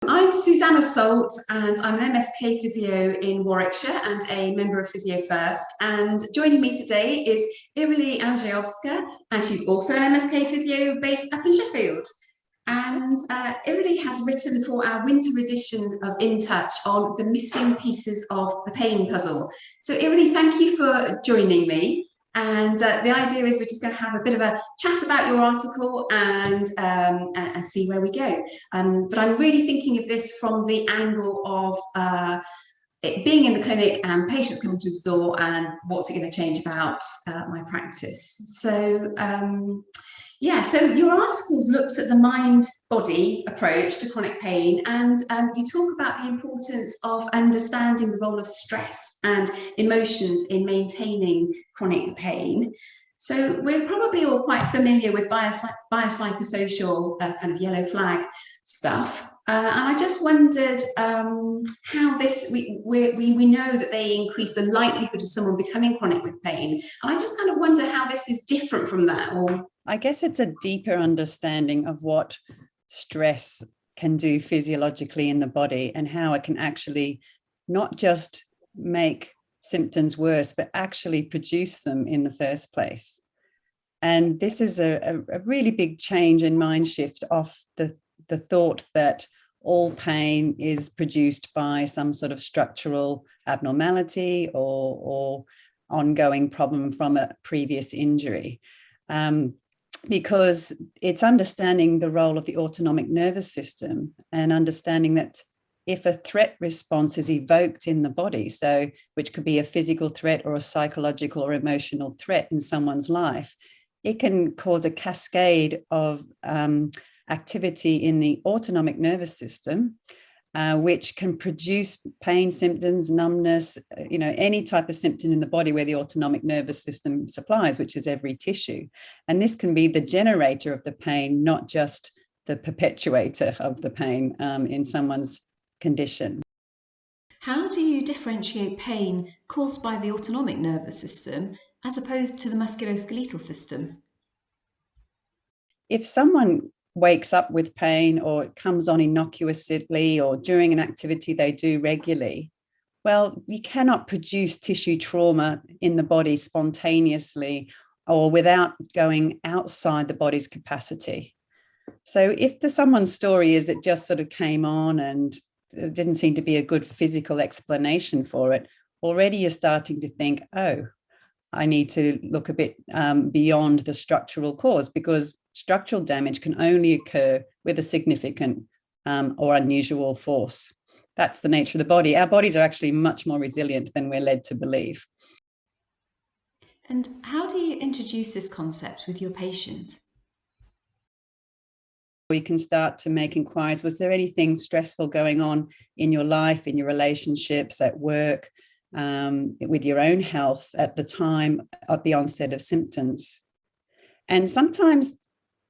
I'm Susanna Salt and I'm an MSK physio in Warwickshire and a member of Physio First. And joining me today is Irralee Andrzejowska, and she's also an MSK physio based up in Sheffield. And Irralee has written for our winter edition of In Touch on the missing pieces of the pain puzzle. So Irralee, thank you for joining me. And the idea is we're just going to have a bit of a chat about your article and see where we go. But I'm really thinking of this from the angle of it being in the clinic and patients coming through the door and what's it going to change about my practice. So yeah, so your article looks at the mind-body approach to chronic pain, and you talk about the importance of understanding the role of stress and emotions in maintaining chronic pain. So we're probably all quite familiar with biopsychosocial kind of yellow flag stuff. And I just wondered how this, we know that they increase the likelihood of someone becoming chronic with pain. And I just kind of wonder how this is different from that. Or I guess it's a deeper understanding of what stress can do physiologically in the body and how it can actually not just make symptoms worse, but actually produce them in the first place. And this is a really big change in mind shift off the thought that all pain is produced by some sort of structural abnormality or ongoing problem from a previous injury. Because it's understanding the role of the autonomic nervous system and understanding that if a threat response is evoked in the body, so which could be a physical threat or a psychological or emotional threat in someone's life, it can cause a cascade of activity in the autonomic nervous system, which can produce pain symptoms, numbness, any type of symptom in the body where the autonomic nervous system supplies, which is every tissue. And this can be the generator of the pain, not just the perpetuator of the pain in someone's condition. How do you differentiate pain caused by the autonomic nervous system as opposed to the musculoskeletal system? If someone wakes up with pain or it comes on innocuously or during an activity they do regularly, well, you cannot produce tissue trauma in the body spontaneously or without going outside the body's capacity. So if someone's story is it just sort of came on and there didn't seem to be a good physical explanation for it, already you're starting to think, oh, I need to look a bit beyond the structural cause, because structural damage can only occur with a significant or unusual force. That's the nature of the body. Our bodies are actually much more resilient than we're led to believe. And how do you introduce this concept with your patient? You can start to make inquiries. Was there anything stressful going on in your life, in your relationships, at work, with your own health at the time of the onset of symptoms? And sometimes,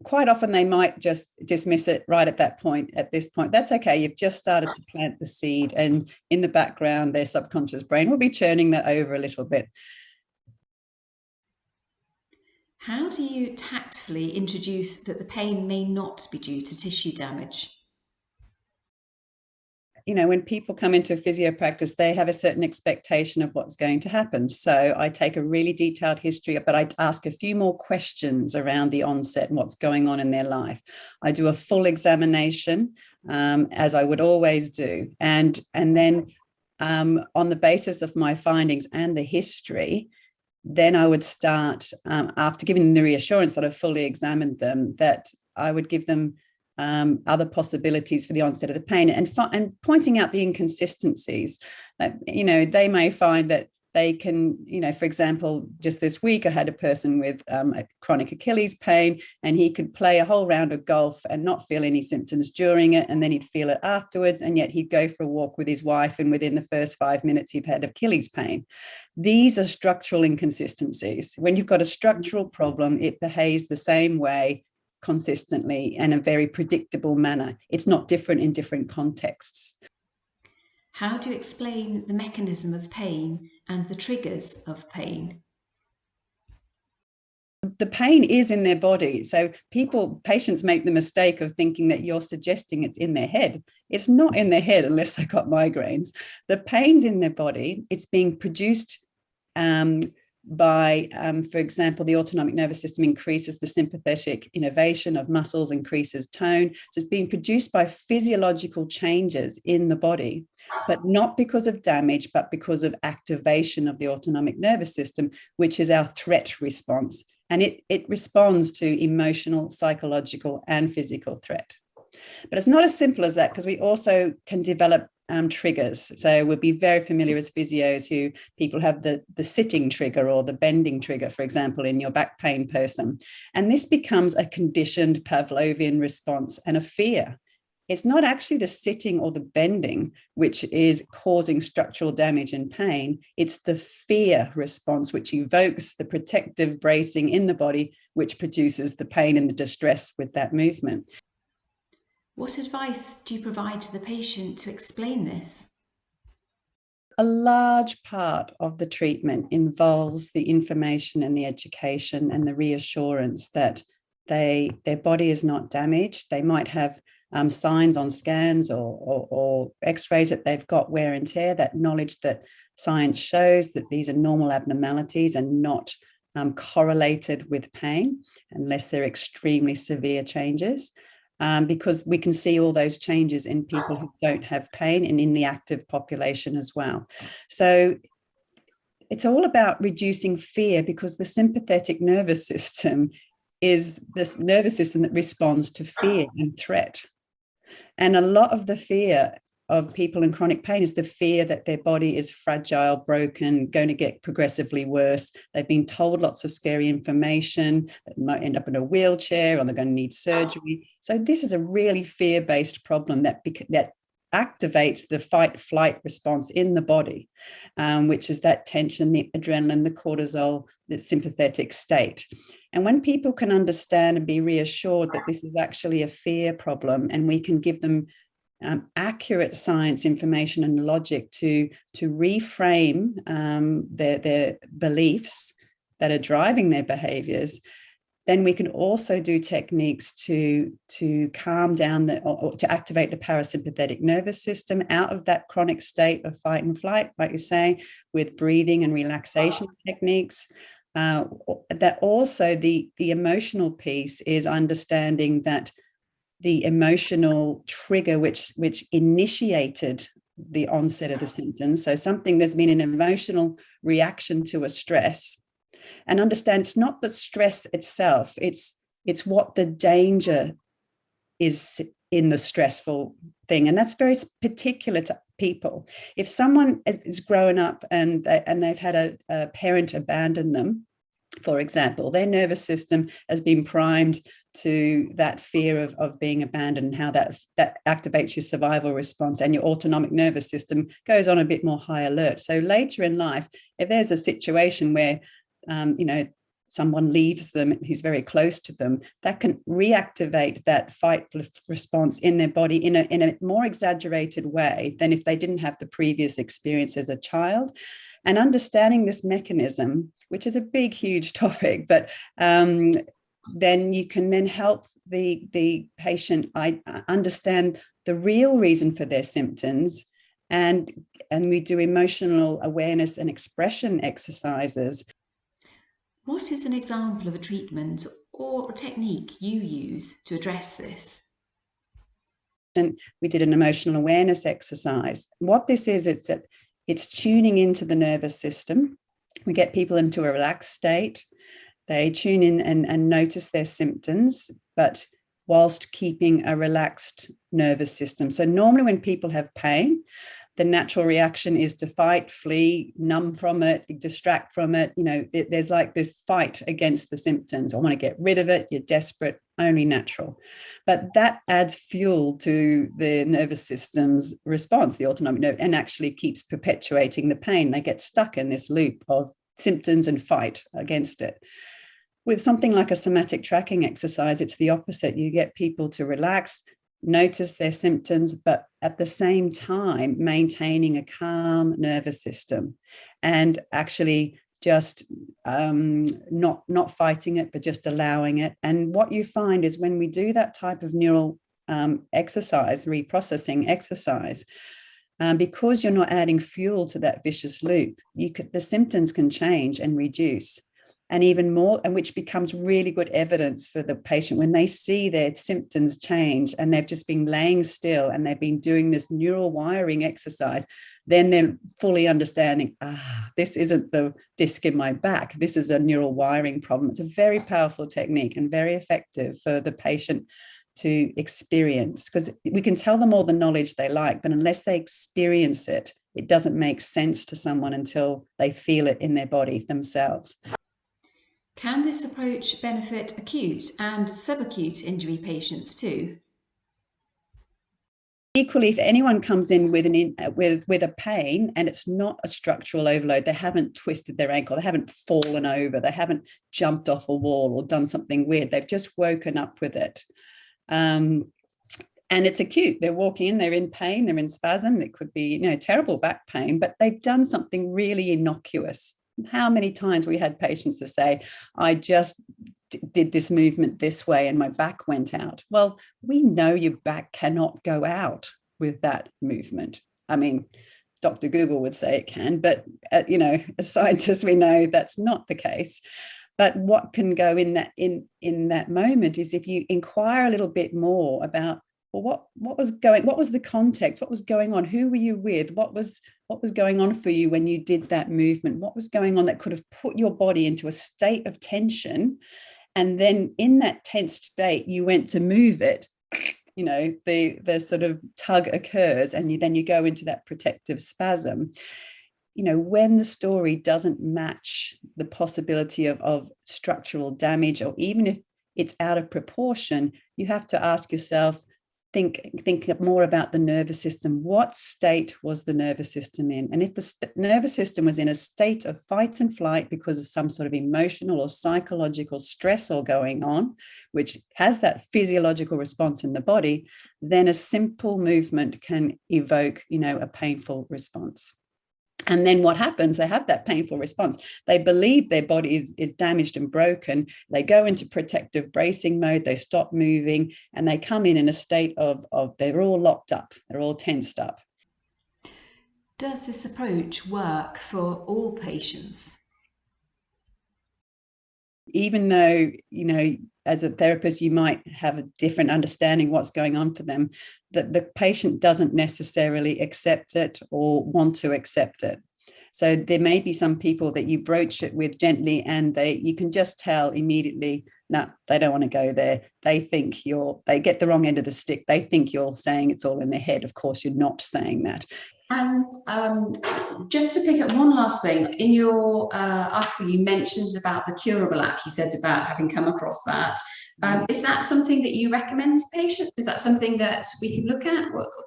quite often, they might just dismiss it right at that point. At this point, that's okay. You've just started to plant the seed, and in the background, their subconscious brain will be churning that over a little bit. How do you tactfully introduce that the pain may not be due to tissue damage? When people come into a physio practice, they have a certain expectation of what's going to happen. So I take a really detailed history, but I ask a few more questions around the onset and what's going on in their life. I do a full examination, as I would always do. And then on the basis of my findings and the history, then I would start, after giving them the reassurance that I've fully examined them, that I would give them other possibilities for the onset of the pain and pointing out the inconsistencies. They may find that they can, for example, just this week I had a person with a chronic Achilles pain, and he could play a whole round of golf and not feel any symptoms during it, and then he'd feel it afterwards, and yet he'd go for a walk with his wife, and within the first 5 minutes he'd had Achilles pain. These are structural inconsistencies. When you've got a structural problem, it behaves the same way consistently in a very predictable manner. It's not different in different contexts. How do you explain the mechanism of pain and the triggers of pain? The pain is in their body. So patients make the mistake of thinking that you're suggesting it's in their head. It's not in their head unless they've got migraines. The pain's in their body. It's being produced by, for example, the autonomic nervous system increases the sympathetic innervation of muscles, increases tone. So it's being produced by physiological changes in the body, but not because of damage, but because of activation of the autonomic nervous system, which is our threat response. And it responds to emotional, psychological, and physical threat. But it's not as simple as that, because we also can develop triggers. So we'll be very familiar as physios who people have the sitting trigger or the bending trigger, for example, in your back pain person. And this becomes a conditioned Pavlovian response and a fear. It's not actually the sitting or the bending which is causing structural damage and pain. It's the fear response, which evokes the protective bracing in the body, which produces the pain and the distress with that movement. What advice do you provide to the patient to explain this? A large part of the treatment involves the information and the education and the reassurance that their body is not damaged. They might have signs on scans or x-rays that they've got wear and tear, that knowledge that science shows that these are normal abnormalities and not correlated with pain unless they're extremely severe changes, because we can see all those changes in people who don't have pain and in the active population as well. So it's all about reducing fear, because the sympathetic nervous system is this nervous system that responds to fear and threat. And a lot of the fear of people in chronic pain is the fear that their body is fragile, broken, going to get progressively worse. They've been told lots of scary information, that might end up in a wheelchair or they're going to need surgery. So this is a really fear-based problem that activates the fight-flight response in the body, which is that tension, the adrenaline, the cortisol, the sympathetic state. And when people can understand and be reassured that this is actually a fear problem, and we can give them accurate science information and logic to reframe their beliefs that are driving their behaviors, then we can also do techniques to calm down or to activate the parasympathetic nervous system out of that chronic state of fight and flight, like you say, with breathing and relaxation techniques. That also the emotional piece is understanding that the emotional trigger which initiated the onset of the symptoms. So there's been an emotional reaction to a stress, and understand it's not the stress itself, it's what the danger is in the stressful thing. And that's very particular to people. If someone is growing up and they've had a parent abandon them, for example, their nervous system has been primed to that fear of being abandoned, and how that activates your survival response, and your autonomic nervous system goes on a bit more high alert. So later in life, if there's a situation where someone leaves them who's very close to them, that can reactivate that fight response in their body in a more exaggerated way than if they didn't have the previous experience as a child. And understanding this mechanism, which is a big, huge topic, but then you can then help the patient understand the real reason for their symptoms. And we do emotional awareness and expression exercises. What is an example of a treatment or technique you use to address this? And we did an emotional awareness exercise. What this is, it's tuning into the nervous system. We get people into a relaxed state. They tune in and notice their symptoms, but whilst keeping a relaxed nervous system. So normally when people have pain, the natural reaction is to fight, flee, numb from it, distract from it. There's like this fight against the symptoms. I want to get rid of it. You're desperate, only natural. But that adds fuel to the nervous system's response, the autonomic nerve, and actually keeps perpetuating the pain. They get stuck in this loop of symptoms and fight against it. With something like a somatic tracking exercise, it's the opposite. You get people to relax, notice their symptoms, but at the same time maintaining a calm nervous system, and actually just not fighting it, but just allowing it. And what you find is when we do that type of neural exercise, reprocessing exercise, because you're not adding fuel to that vicious loop, the symptoms can change and reduce. And even more, and which becomes really good evidence for the patient when they see their symptoms change and they've just been laying still and they've been doing this neural wiring exercise, then they're fully understanding, this isn't the disc in my back, this is a neural wiring problem. It's a very powerful technique and very effective for the patient to experience, because we can tell them all the knowledge they like, but unless they experience it, it doesn't make sense to someone until they feel it in their body themselves. Can this approach benefit acute and subacute injury patients too? Equally, if anyone comes in with a pain and it's not a structural overload, they haven't twisted their ankle, they haven't fallen over, they haven't jumped off a wall or done something weird, they've just woken up with it. And it's acute. They're walking in, they're in pain, they're in spasm. It could be, terrible back pain, but they've done something really innocuous. How many times we had patients that say, I just did this movement this way and my back went out. Well, we know your back cannot go out with that movement. I mean, Dr. Google would say it can, but as scientists, we know that's not the case. But what can go in that moment is if you inquire a little bit more about, well, what was the context? What was going on? Who were you with? What was going on for you when you did that movement? What was going on that could have put your body into a state of tension? And then in that tense state, you went to move it, the sort of tug occurs and then you go into that protective spasm. When the story doesn't match the possibility of structural damage, or even if it's out of proportion, you have to ask yourself, think more about the nervous system. What state was the nervous system in? And if the nervous system was in a state of fight and flight because of some sort of emotional or psychological stress all going on, which has that physiological response in the body, then a simple movement can evoke, a painful response. And then what happens, they have that painful response. They believe their body is damaged and broken. They go into protective bracing mode. They stop moving and they come in a state of they're all locked up. They're all tensed up. Does this approach work for all patients? Even though, as a therapist, you might have a different understanding what's going on for them, that the patient doesn't necessarily accept it or want to accept it. So there may be some people that you broach it with gently and you can just tell immediately, no, they don't want to go there. They think they get the wrong end of the stick. They think you're saying it's all in their head. Of course, you're not saying that. And just to pick up one last thing, in your article, you mentioned about the Curable app. You said about having come across that. Is that something that you recommend to patients? Is that something that we can look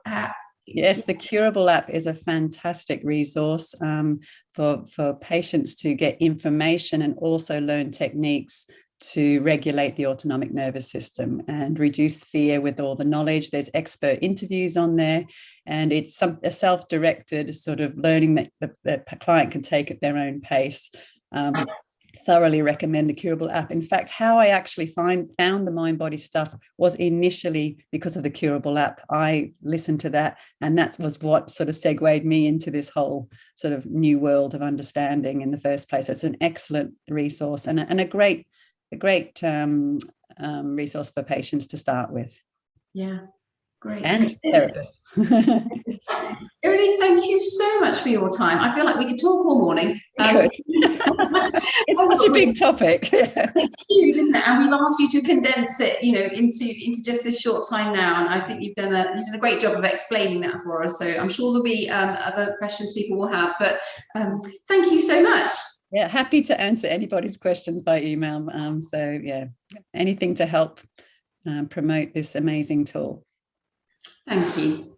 at? Yes, the Curable app is a fantastic resource for patients to get information and also learn techniques to regulate the autonomic nervous system and reduce fear with all the knowledge. There's expert interviews on there, and it's a self-directed sort of learning that the client can take at their own pace. Thoroughly recommend the Curable app. In fact, how I actually found the mindbody stuff was initially because of the Curable app. I listened to that, and that was what sort of segued me into this whole sort of new world of understanding in the first place. It's an excellent resource and a great resource for patients to start with. Yeah, great. And therapists. Irralee, thank you so much for your time. I feel like we could talk all morning. It's such a big topic. It's huge, isn't it? And we've asked you to condense it, into just this short time now. And I think you've done a great job of explaining that for us. So I'm sure there'll be other questions people will have. But thank you so much. Yeah, happy to answer anybody's questions by email. So yeah, anything to help promote this amazing tool. Thank you.